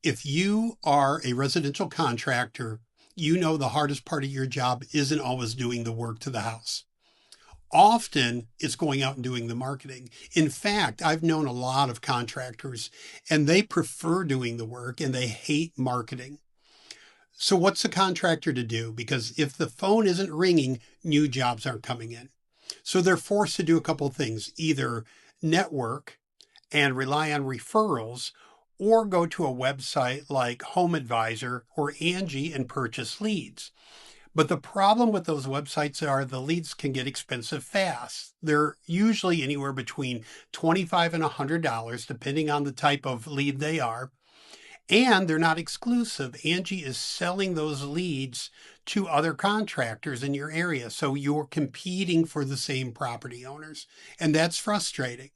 if you are a residential contractor, you know the hardest part of your job isn't always doing the work to the house. Often it's going out and doing the marketing. In fact, I've known a lot of contractors and they prefer doing the work and they hate marketing. So what's the contractor to do? Because if the phone isn't ringing, new jobs aren't coming in. So they're forced to do a couple of things, either network and rely on referrals, or go to a website like HomeAdvisor or Angi and purchase leads. But the problem with those websites are the leads can get expensive fast. They're usually anywhere between $25 and $100, depending on the type of lead they are. And they're not exclusive. Angi is selling those leads to other contractors in your area. So you're competing for the same property owners. And that's frustrating.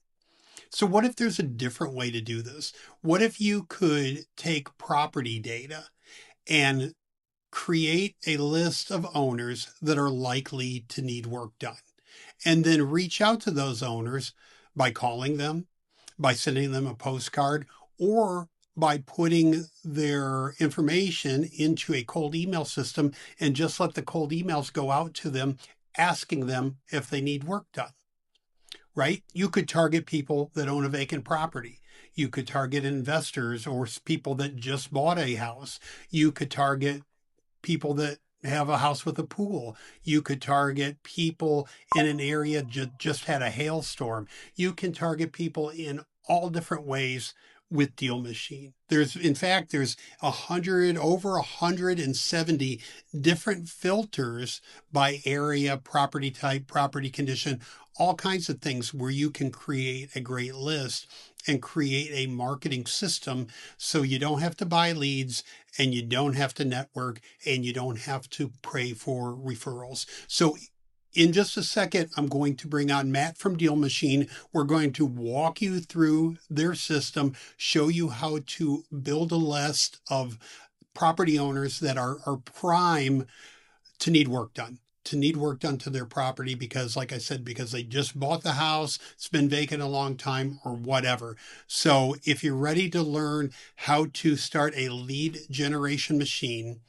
So what if there's a different way to do this? What if you could take property data and create a list of owners that are likely to need work done, and then reach out to those owners by calling them, by sending them a postcard, or by putting their information into a cold email system and just let the cold emails go out to them, asking them if they need work done, right? You could target people that own a vacant property. You could target investors or people that just bought a house. You could target people that have a house with a pool. You could target people in an area just had a hailstorm. You can target people in all different ways with DealMachine. In fact, there's over 170 different filters by area, property type, property condition, all kinds of things where you can create a great list and create a marketing system so you don't have to buy leads and you don't have to network and you don't have to pray for referrals. So in just a second, I'm going to bring on Matt from DealMachine. We're going to walk you through their system, show you how to build a list of property owners that are prime to need work done. To their property because, like I said, because they just bought the house, it's been vacant a long time or whatever. So if you're ready to learn how to start a lead generation machine,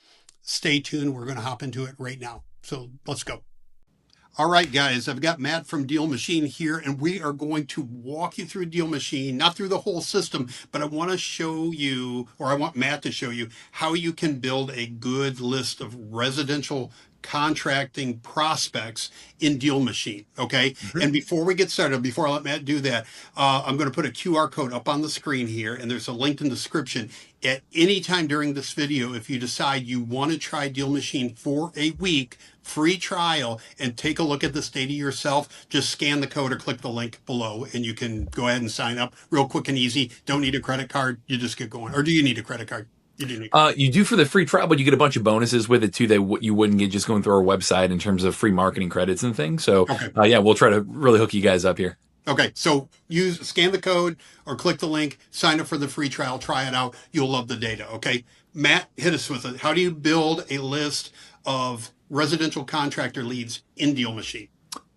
stay tuned. We're going to hop into it right now. So let's go. All right, guys, I've got Matt from DealMachine here, and we are going to walk you through DealMachine, not through the whole system, but I want to show you, or I want Matt to show you how you can build a good list of residential contracting prospects in DealMachine. Okay. Mm-hmm. And before we get started, before I let Matt do that, I'm going to put a QR code up on the screen here, and there's a link in the description. At any time during this video, if you decide you want to try DealMachine for a week, free trial, and take a look at this data yourself, just scan the code or click the link below and you can go ahead and sign up real quick and easy. Don't need a credit card. You just get going. Or do you need a credit card? You do for the free trial, but you get a bunch of bonuses with it too that you wouldn't get just going through our website in terms of free marketing credits and things. So yeah, we'll try to really hook you guys up here. Okay, so scan the code or click the link, sign up for the free trial, try it out. You'll love the data. Okay, Matt, hit us with it. How do you build a list of residential contractor leads in DealMachine?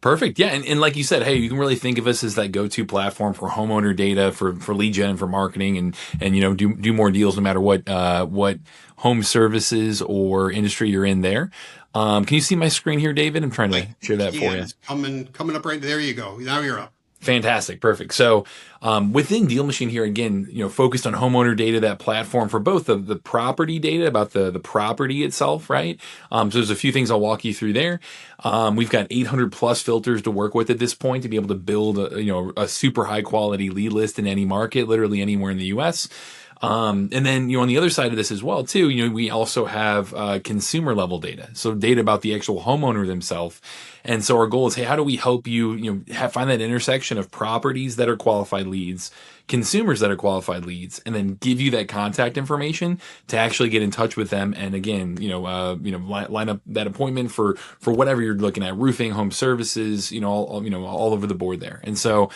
Perfect. Yeah. And like you said, hey, you can really think of us as that go-to platform for homeowner data, for lead gen, for marketing, and do more deals no matter what home services or industry you're in there. Can you see my screen here, David? I'm trying to share that for you. It's coming up right there. You go. Now you're up. Fantastic. Perfect. So within DealMachine here, again, focused on homeowner data, that platform for both the property data about the property itself, right? So there's a few things I'll walk you through there. We've got 800 plus filters to work with at this point to be able to build a super high quality lead list in any market, literally anywhere in the US. And then, on the other side of this as well, too, we also have consumer level data. So data about the actual homeowner themselves. And so our goal is, hey, how do we help you, find that intersection of properties that are qualified leads, consumers that are qualified leads, and then give you that contact information to actually get in touch with them. And again, line up that appointment for whatever you're looking at, roofing, home services, all over the board there. And so,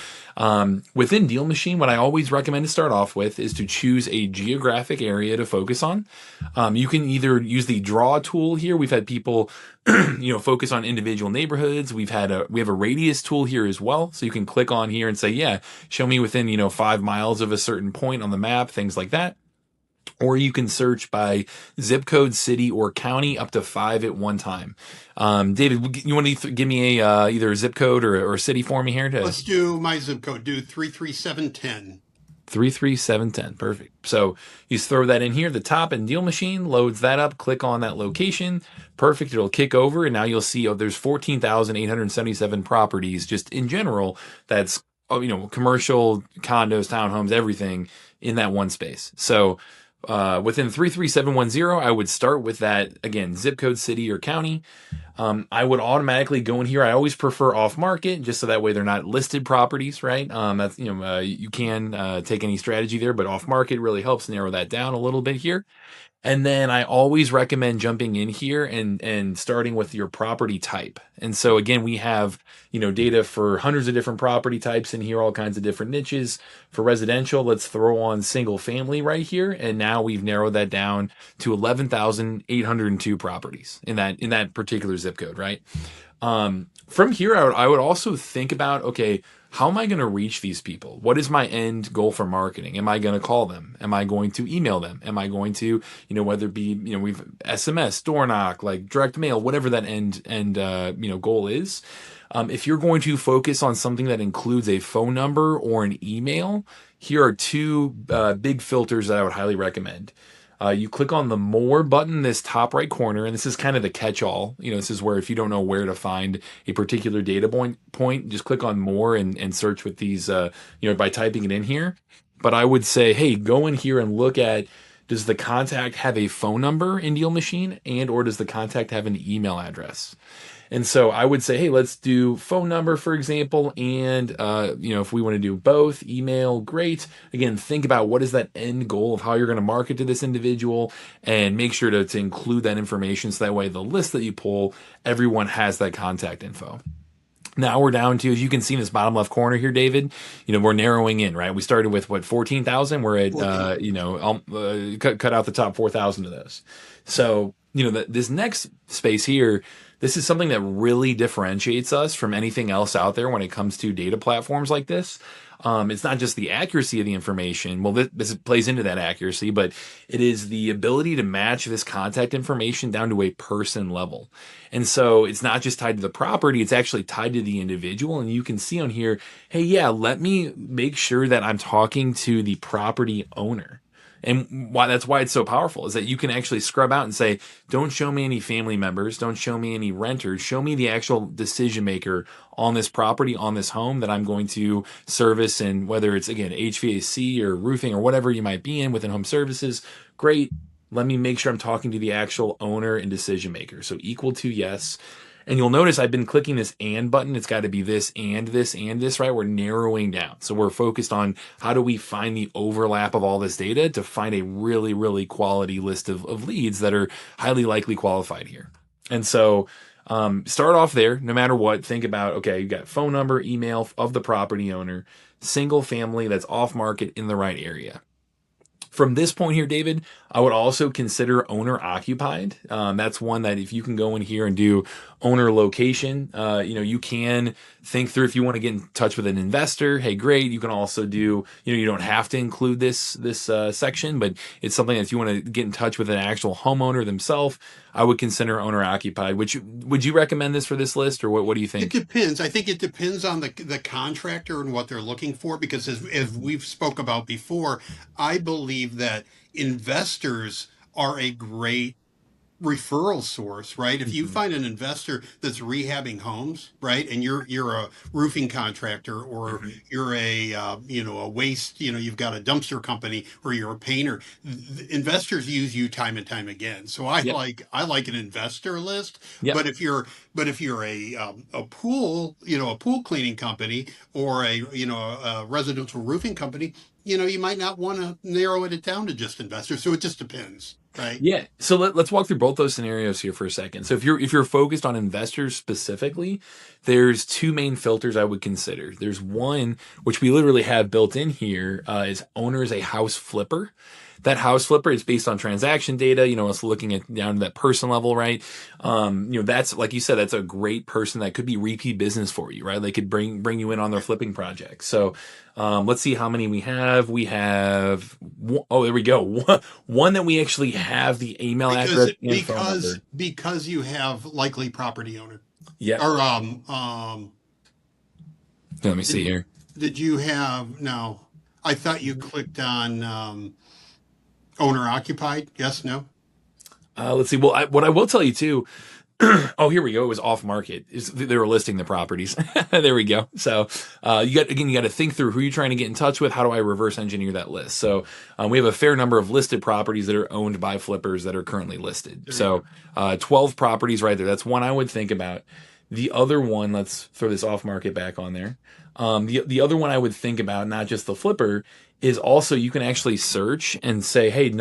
within DealMachine, what I always recommend to start off with is to choose a geographic area to focus on. You can either use the draw tool here. We've had people focus on individual neighborhoods. We have a radius tool here as well. So you can click on here and say, yeah, show me within, 5 miles of a certain point on the map, things like that. Or you can search by zip code, city, or county, up to 5 at one time. David, you want to give me a either a zip code or a city for me here to Let's do my zip code. Do 33710. 33710. Perfect. So you just throw that in here at the top, and DealMachine loads that up. Click on that location. Perfect. It'll kick over, and now you'll see there's 14,877 properties just in general. That's commercial, condos, townhomes, everything in that one space. So within 33710, I would start with that, again, zip code, city, or county. I would automatically go in here. I always prefer off market, just so that way they're not listed properties, right? That's you can take any strategy there, but off market really helps narrow that down a little bit here. And then I always recommend jumping in here and starting with your property type. And so again, we have, data for hundreds of different property types in here, all kinds of different niches. For residential, let's throw on single family right here. And now we've narrowed that down to 11,802 properties in that particular zip code, right? From here, I would also think about, okay, how am I going to reach these people? What is my end goal for marketing? Am I going to call them? Am I going to email them? Am I going to, whether it be, we've SMS, door knock, like direct mail, whatever that end goal is. If you're going to focus on something that includes a phone number or an email, here are two big filters that I would highly recommend. You click on the More button, this top right corner, and this is kind of the catch-all. This is where if you don't know where to find a particular data point, just click on More and search with these, by typing it in here. But I would say, hey, go in here and look at, does the contact have a phone number in DealMachine, and or does the contact have an email address? And so I would say, hey, let's do phone number, for example. And, if we want to do both, email, great. Again, think about what is that end goal of how you're going to market to this individual, and make sure to include that information. So that way the list that you pull, everyone has that contact info. Now we're down to, as you can see in this bottom left corner here, David, we're narrowing in, right? We started with 14,000. We're at, cut out the top 4,000 of those. So, this next space here, this is something that really differentiates us from anything else out there when it comes to data platforms like this. It's not just the accuracy of the information. Well, this plays into that accuracy, but it is the ability to match this contact information down to a person level. And so it's not just tied to the property, it's actually tied to the individual. And you can see on here, hey, yeah, let me make sure that I'm talking to the property owner. And that's why it's so powerful, is that you can actually scrub out and say, don't show me any family members, don't show me any renters, show me the actual decision maker on this property, on this home that I'm going to service. And whether it's, again, HVAC or roofing or whatever you might be in within home services, great. Let me make sure I'm talking to the actual owner and decision maker. So equal to yes. And you'll notice I've been clicking this and button. It's got to be this and this and this, right? We're narrowing down. So we're focused on how do we find the overlap of all this data to find a really, really quality list of leads that are highly likely qualified here. And so start off there, no matter what. Think about, okay, you got phone number, email of the property owner, single family that's off market in the right area. From this point here, David, I would also consider owner occupied. That's one that if you can go in here and do owner location, you can think through if you want to get in touch with an investor. Hey, great. You can also do, you don't have to include this section, but it's something that if you want to get in touch with an actual homeowner themselves, I would consider owner occupied. Would you recommend this for this list, or what do you think? It depends. I think it depends on the contractor and what they're looking for, because as we've spoke about before, I believe that investors are a great referral source, right? If you find an investor that's rehabbing homes, right, and you're a roofing contractor, or you're a waste, you've got a dumpster company, or you're a painter, investors use you time and time again. So I like an investor list. Yep. But if you're a pool, a pool cleaning company, or a residential roofing company, you might not want to narrow it down to just investors. So it just depends. Right. Yeah. So let's walk through both those scenarios here for a second. So if you're focused on investors specifically, there's two main filters I would consider. There's one, which we literally have built in here, is owner is a house flipper. that house flipper is based on transaction data. It's looking at down to that person level, right? That's like you said, that's a great person that could be repeat business for you, right? They could bring you in on their flipping project. So let's see how many we have. We have oh, there we go. One that we actually have the email address and phone number. Because you have likely property owner. Yeah. Or Let me see here. did you have no? I thought you clicked on owner occupied. Yes, no. Let's see. Well, what I will tell you too. Oh, here we go. It was off market. They were listing the properties. There we go. So you got to think through who you're trying to get in touch with. How do I reverse engineer that list? So we have a fair number of listed properties that are owned by flippers that are currently listed. So 12 properties right there. That's one I would think about. The other one, let's throw this off market back on there. The other one I would think about, not just the flipper, is also you can actually search and say, hey,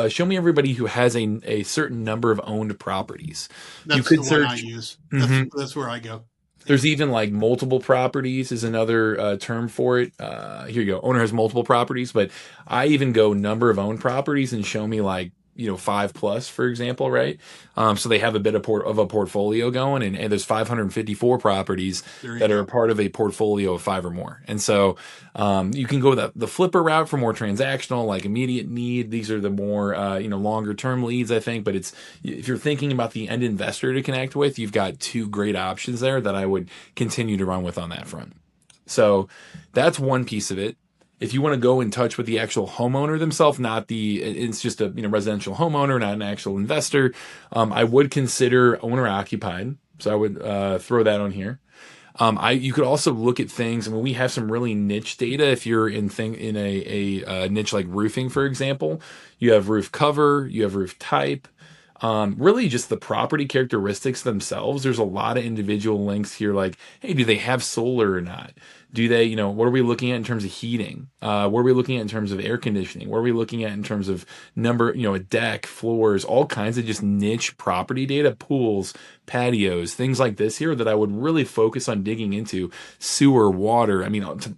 show me everybody who has a certain number of owned properties. That's you could the search. one I use. That's where I go. There's even like multiple properties is another term for it. Here you go. Owner has multiple properties, but I even go number of owned properties and show me like 5+, for example, right? So they have a bit of a portfolio going, and there's 554 properties that are part of a portfolio of 5 or more. And so you can go the flipper route for more transactional, like immediate need. These are the more longer term leads, I think. But if you're thinking about the end investor to connect with, you've got 2 great options there that I would continue to run with on that front. So that's one piece of it. If you want to go in touch with the actual homeowner themselves, it's just a residential homeowner, not an actual investor, I would consider owner occupied. So I would throw that on here. You could also look at things. I mean, we have some really niche data. If you're in a niche like roofing, for example, you have roof cover, you have roof type. Really just the property characteristics themselves. There's a lot of individual links here like, hey, do they have solar or not? Do they, what are we looking at in terms of heating? What are we looking at in terms of air conditioning? What are we looking at in terms of a deck, floors, all kinds of just niche property data, pools, patios, things like this here that I would really focus on digging into. Sewer, water,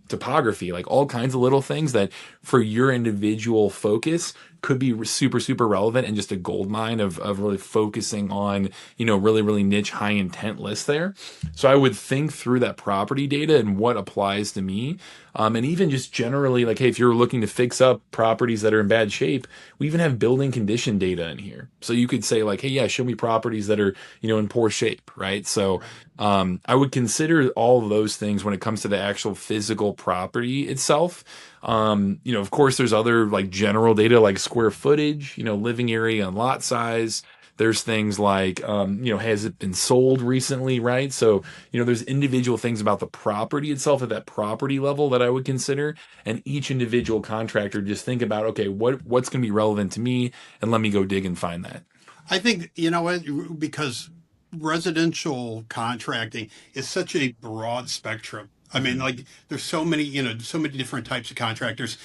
topography, like all kinds of little things that for your individual focus could be super, super relevant and just a gold mine of really focusing on, really, really niche, high intent lists there. So I would think through that property data and what applies to me. And even just generally, like, hey, if you're looking to fix up properties that are in bad shape, we even have building condition data in here. So you could say like, hey, yeah, show me properties that are, in poor shape, right? So I would consider all of those things when it comes to the actual physical property itself. Of course, there's other like general data like square footage, living area and lot size. There's things like, has it been sold recently, right? So, there's individual things about the property itself at that property level that I would consider. And each individual contractor just think about, okay, what's going to be relevant to me? And let me go dig and find that. I think, because residential contracting is such a broad spectrum. I mean, like there's so many different types of contractors.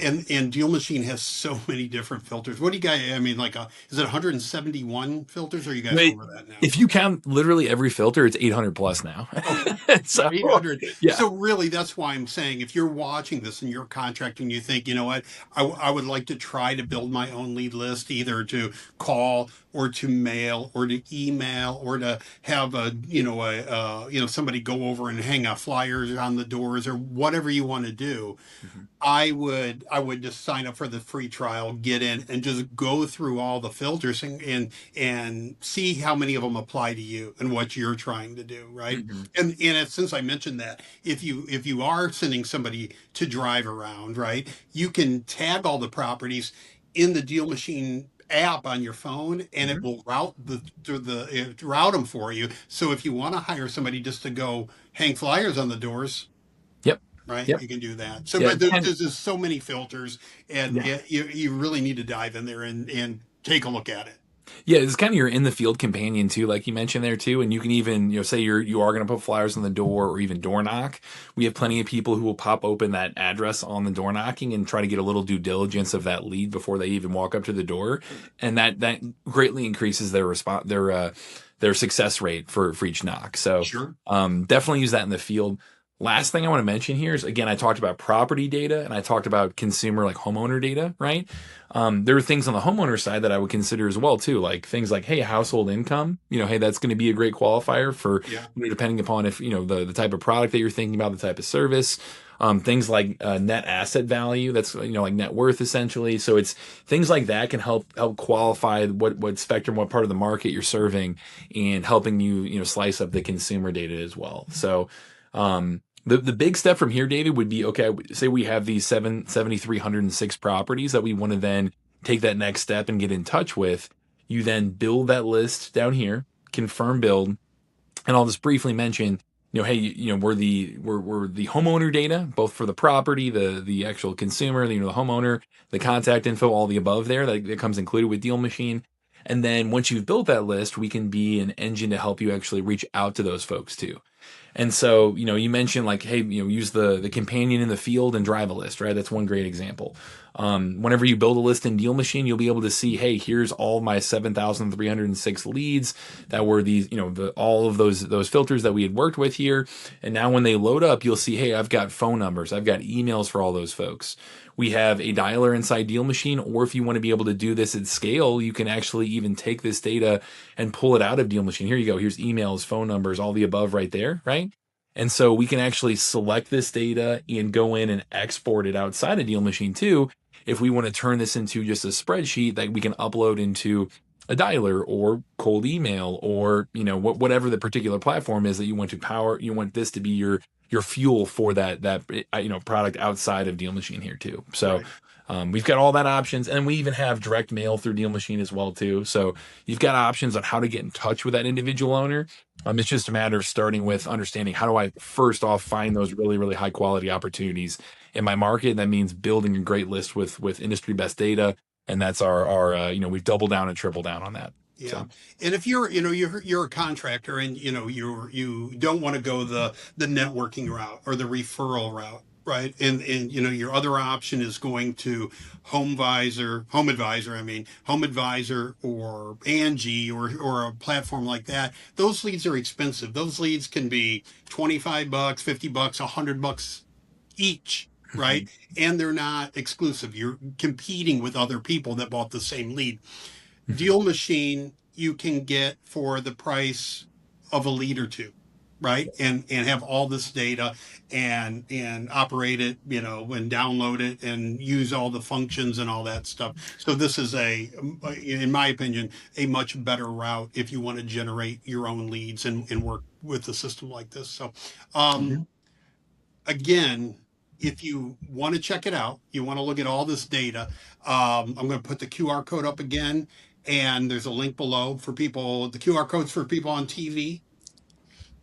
And DealMachine has so many different filters. What do you guys? Is it 171 filters? Or are you guys over that now? If you count literally every filter, it's 800+ now. So 800. Yeah. So really, that's why I'm saying if you're watching this and you're contracting, you think, you know what, I would like to try to build my own lead list, either to call or to mail or to email or to have somebody go over and hang out flyers on the doors or whatever you want to do. Mm-hmm. I would just sign up for the free trial, get in, and just go through all the filters and see how many of them apply to you and what you're trying to do, right? Mm-hmm. And since I mentioned that, if you are sending somebody to drive around, right, you can tag all the properties in the DealMachine app on your phone, and it will route them for you. So if you want to hire somebody just to go hang flyers on the doors, right? Yep. You can do that. So, but there's just so many filters, and you really need to dive in there and take a look at it. Yeah, it's kind of your in the field companion too, like you mentioned there too. And you can even, say you are going to put flyers on the door or even door knock. We have plenty of people who will pop open that address on the door knocking and try to get a little due diligence of that lead before they even walk up to the door, and that greatly increases their success rate for each knock. So sure. Definitely use that in the field. Last thing I want to mention here is, again, I talked about property data and I talked about consumer, like homeowner data, right? There are things on the homeowner side that I would consider as well too, like things like, hey, household income, hey, that's going to be a great qualifier for, Yeah. depending upon if, the type of product that you're thinking about, the type of service. Things like net asset value, that's like net worth essentially. So it's things like that can help qualify what spectrum, what part of the market you're serving, and helping you slice up the consumer data as well. So the big step from here, David, would be, okay, say we have these 7,306 properties that we want to then take that next step and get in touch with. You then build that list down here, confirm build, and I'll just briefly mention, hey, we're the homeowner data, both for the property, the actual consumer, the homeowner, the contact info, all the above there that comes included with DealMachine. And then once you've built that list, we can be an engine to help you actually reach out to those folks too. And so, you mentioned like, hey, use the companion in the field and drive a list, right? That's one great example. Whenever you build a list in DealMachine, you'll be able to see, hey, here's all my 7,306 leads that were these, all of those filters that we had worked with here. And now when they load up, you'll see, hey, I've got phone numbers, I've got emails for all those folks. We have a dialer inside DealMachine, or if you want to be able to do this at scale, you can actually even take this data and pull it out of DealMachine. Here you go. Here's emails, phone numbers, all the above right there, right? And so we can actually select this data and go in and export it outside of DealMachine too. If we want to turn this into just a spreadsheet that we can upload into a dialer or cold email, or whatever the particular platform is that you want to power, you want this to be your fuel for that product outside of DealMachine here too. So right. We've got all that options, and we even have direct mail through DealMachine as well too. So you've got options on how to get in touch with that individual owner. It's just a matter of starting with understanding, how do I first off find those really, really high quality opportunities in my market? That means building a great list with industry best data. And that's our we've doubled down and tripled down on that. Yeah. So. And if you're a contractor and you don't want to go the networking route or the referral route, right? And your other option is going to HomeAdvisor, or Angi or a platform like that. Those leads are expensive. Those leads can be $25, $50, $100 each. Right. And they're not exclusive. You're competing with other people that bought the same lead. DealMachine you can get for the price of a lead or two, right? And have all this data and operate it, and download it and use all the functions and all that stuff. So this is in my opinion, a much better route if you want to generate your own leads and work with a system like this. So again, if you want to check it out, you want to look at all this data, I'm going to put the QR code up again, and there's a link below for people. The QR code's for people on TV.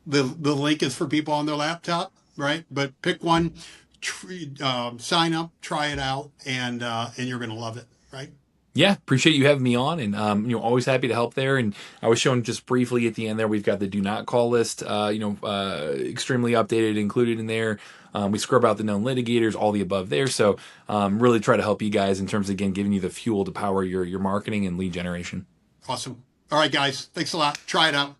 The link is for people on their laptop, right? But pick one, sign up, try it out, and you're going to love it, right? Yeah, appreciate you having me on, and always happy to help there. And I was showing just briefly at the end there, we've got the do not call list, extremely updated, included in there. We scrub out the known litigators, all the above there. So really try to help you guys in terms of, again, giving you the fuel to power your marketing and lead generation. Awesome. All right, guys. Thanks a lot. Try it out.